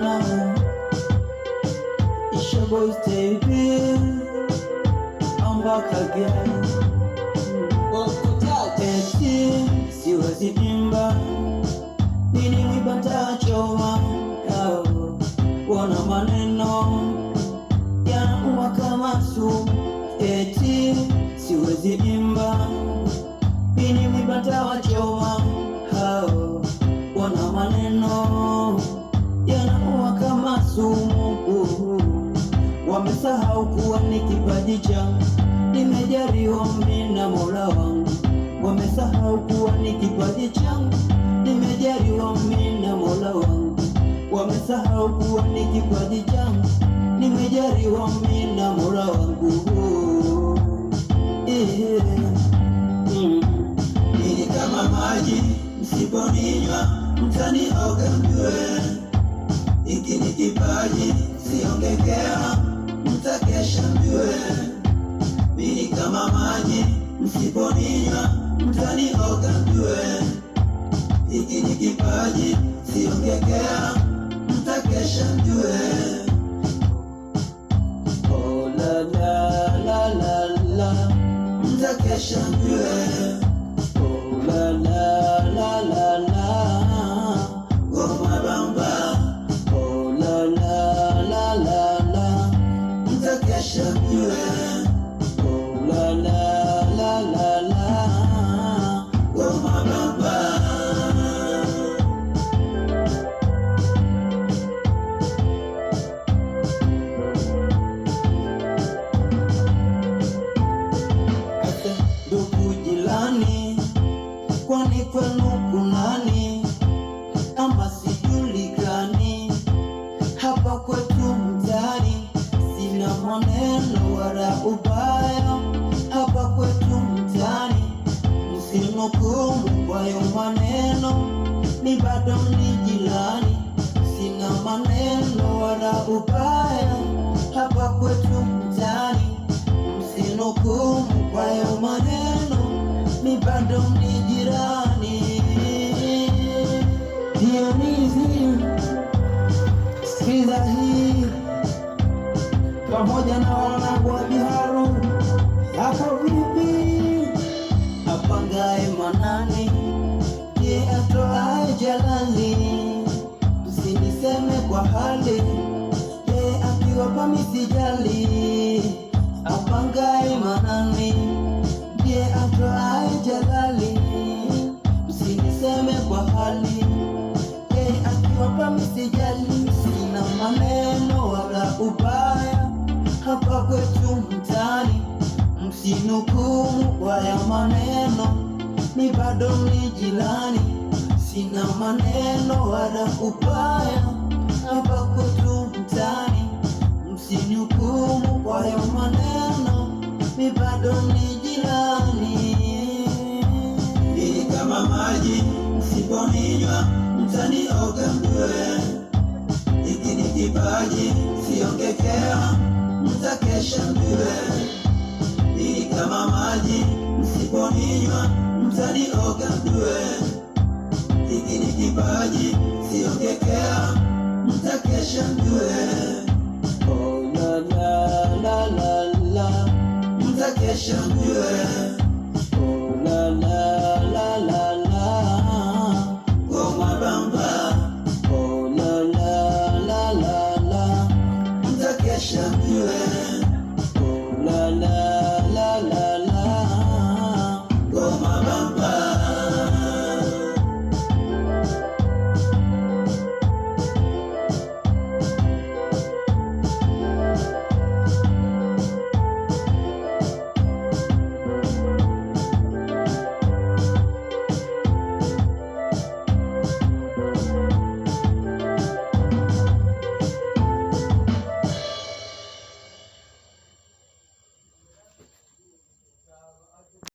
sana. It's your boy Stevie, I'm back again. Eti siwezi imba, nini mwiba nitachoma. Wana maneno yanauma kama sumu. Eti siwezi imba, nini mwiba nitachoma. Wana maneno yanauma kama sumu. Wamesahau kuwa ni kipaji changu, nimejaliwa mimi na Mola wangu. Wamesahau kuwa ni kipaji changu, nimejaliwa mimi na Mola wangu. Wamesahau kuwa ni kipaji changu, nimejaliwa mimi na Mola wangu. Ni kama maji msiponinywa mtanioga mjue. Hiki ni kipaji siongekea, mtakesha mjue. Mimi kama maji msiponinywa mtanioga mjue. Hiki ni kipaji siongekea, mtakesha mjue. Oh la la la la la, mtakesha mjue. Oh la la la la la, goma bamba. Oh la la la la la, mtakesha mjue. Oh la la la la la, goma bamba. Ndugu jilani, kwani kwenu kunani? Ama sijulikani. Hapa kwetu mtaani sina maneno wala ubaya. Hapa kwetu mtaani msinukumu kwayo maneno, ni bado ni jilani. Sina maneno wala ubaya. Hapa kwetu mtaani msinukumu kwayo maneno, ni bado ni jirani. Dionizi, sikiza hii pamoja na wanangu wa Biharu. Hapo vipi? Apangaye manani, je atoaye jalali? Msiniseme kwa hali, je akiwapa misijali. Apangaye manani, je atoaye jalali? Msiniseme kwa hali, je akiwapa misijali. Sina maneno wala ubaya. Hapa kwetu mtaani msinukumu kwa ya maneno, ni bado ni jirani. Sina maneno wala ubaya. Hapa kwetu mtaani msinukumu kwa ya maneno, ni bado ni jirani. Ni kama maji msiponinywa mtanioga mjue. Hiki ni kipaji siongekea, mtakesha mjue. Ni kama maji msiponinywa mtanioga mjue. Hiki ni kipaji siongekea, mtakesha mjue. Oh la la la la la, mtakesha mjue.